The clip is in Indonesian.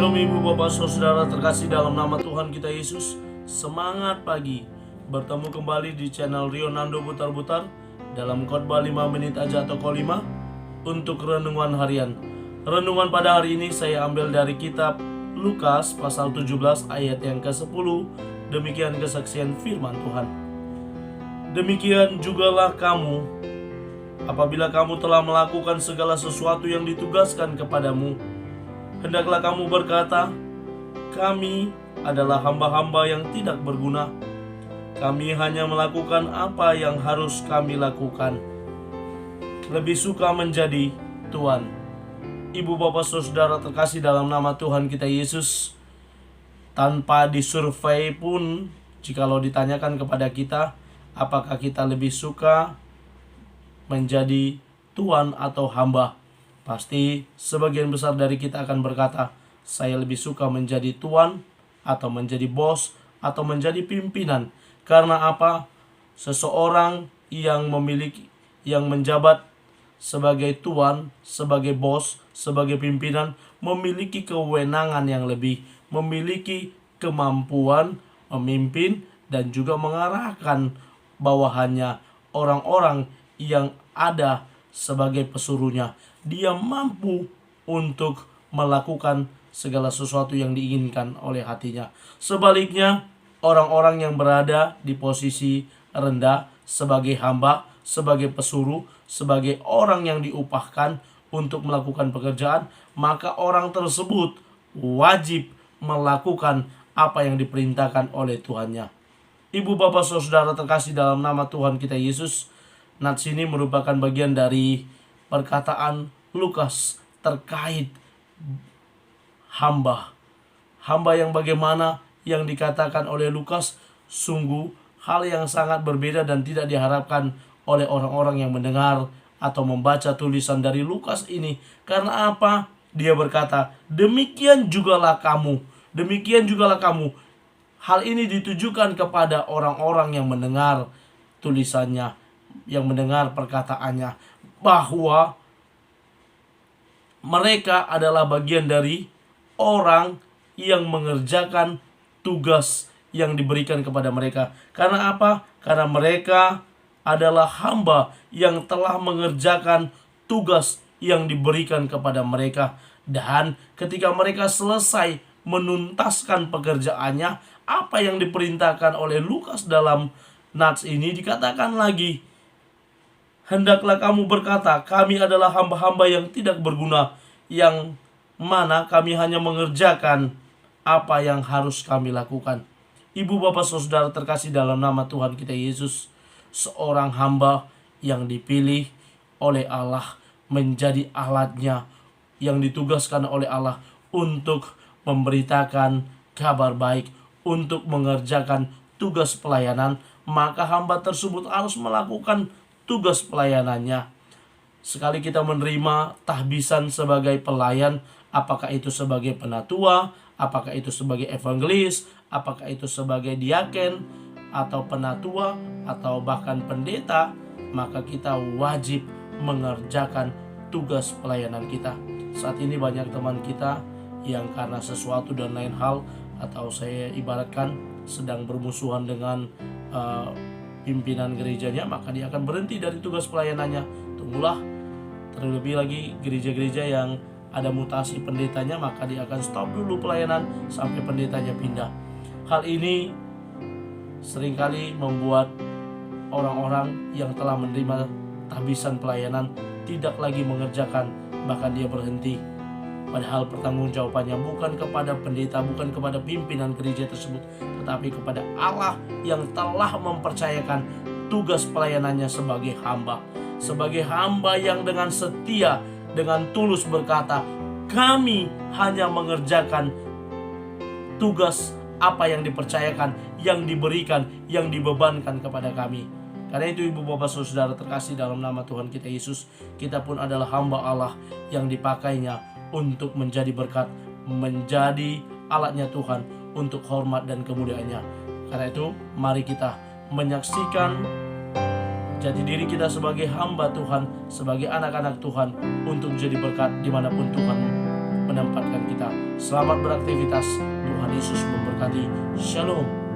Shalom ibu bapak saudara terkasih dalam nama Tuhan kita Yesus. Semangat pagi, bertemu kembali di channel Rionando Butar-Butar dalam khotbah 5 menit aja atau kolima untuk renungan harian. Renungan pada hari ini saya ambil dari kitab Lukas pasal 17 ayat yang ke-10. Demikian kesaksian firman Tuhan. Demikian jugalah kamu, apabila kamu telah melakukan segala sesuatu yang ditugaskan kepadamu, hendaklah kamu berkata, kami adalah hamba-hamba yang tidak berguna. Kami hanya melakukan apa yang harus kami lakukan. Lebih suka menjadi tuan. Ibu bapak saudara terkasih dalam nama Tuhan kita Yesus, tanpa disurvei pun, jikalau ditanyakan kepada kita, apakah kita lebih suka menjadi tuan atau hamba? Pasti sebagian besar dari kita akan berkata, saya lebih suka menjadi tuan atau menjadi bos atau menjadi pimpinan. Karena apa? Seseorang yang menjabat sebagai tuan, sebagai bos, sebagai pimpinan, memiliki kewenangan yang lebih, memiliki kemampuan memimpin dan juga mengarahkan bawahannya, orang-orang yang ada sebagai pesuruhnya. Dia mampu untuk melakukan segala sesuatu yang diinginkan oleh hatinya. Sebaliknya, orang-orang yang berada di posisi rendah sebagai hamba, sebagai pesuruh, sebagai orang yang diupahkan untuk melakukan pekerjaan, maka orang tersebut wajib melakukan apa yang diperintahkan oleh Tuhannya. Ibu bapak saudara terkasih dalam nama Tuhan kita Yesus, nats ini merupakan bagian dari perkataan Lukas terkait hamba. Hamba yang bagaimana yang dikatakan oleh Lukas sungguh hal yang sangat berbeda dan tidak diharapkan oleh orang-orang yang mendengar atau membaca tulisan dari Lukas ini. Karena apa? Dia berkata, demikian jugalah kamu. Demikian jugalah kamu. Hal ini ditujukan kepada orang-orang yang mendengar tulisannya, yang mendengar perkataannya, bahwa mereka adalah bagian dari orang yang mengerjakan tugas yang diberikan kepada mereka. Karena apa? Karena mereka adalah hamba yang telah mengerjakan tugas yang diberikan kepada mereka. Dan ketika mereka selesai menuntaskan pekerjaannya, apa yang diperintahkan oleh Lukas dalam nats ini dikatakan lagi, hendaklah kamu berkata, kami adalah hamba-hamba yang tidak berguna, yang mana kami hanya mengerjakan apa yang harus kami lakukan. Ibu bapak saudara terkasih dalam nama Tuhan kita Yesus, seorang hamba yang dipilih oleh Allah menjadi alatnya, yang ditugaskan oleh Allah untuk memberitakan kabar baik, untuk mengerjakan tugas pelayanan, maka hamba tersebut harus melakukan tugas pelayanannya. Sekali kita menerima tahbisan sebagai pelayan, apakah itu sebagai penatua, apakah itu sebagai evangelis, apakah itu sebagai diaken atau penatua atau bahkan pendeta, maka kita wajib mengerjakan tugas pelayanan kita. Saat ini banyak teman kita yang karena sesuatu dan lain hal, atau saya ibaratkan sedang bermusuhan dengan pimpinan gerejanya, maka dia akan berhenti dari tugas pelayanannya. Tunggulah, terlebih lagi gereja-gereja yang ada mutasi pendetanya, maka dia akan stop dulu pelayanan sampai pendetanya pindah. Hal ini seringkali membuat orang-orang yang telah menerima tahbisan pelayanan tidak lagi mengerjakan, bahkan dia berhenti. Padahal pertanggungjawabannya bukan kepada pendeta, bukan kepada pimpinan gereja tersebut, tetapi kepada Allah yang telah mempercayakan tugas pelayanannya sebagai hamba. Sebagai hamba yang dengan setia, dengan tulus berkata, kami hanya mengerjakan tugas apa yang dipercayakan, yang diberikan, yang dibebankan kepada kami. Karena itu ibu bapak saudara terkasih dalam nama Tuhan kita Yesus, kita pun adalah hamba Allah yang dipakainya untuk menjadi berkat, menjadi alatnya Tuhan untuk hormat dan kemuliaannya. Karena itu mari kita menyaksikan jati diri kita sebagai hamba Tuhan, sebagai anak-anak Tuhan, untuk jadi berkat dimanapun Tuhan menempatkan kita. Selamat beraktivitas. Tuhan Yesus memberkati. Shalom.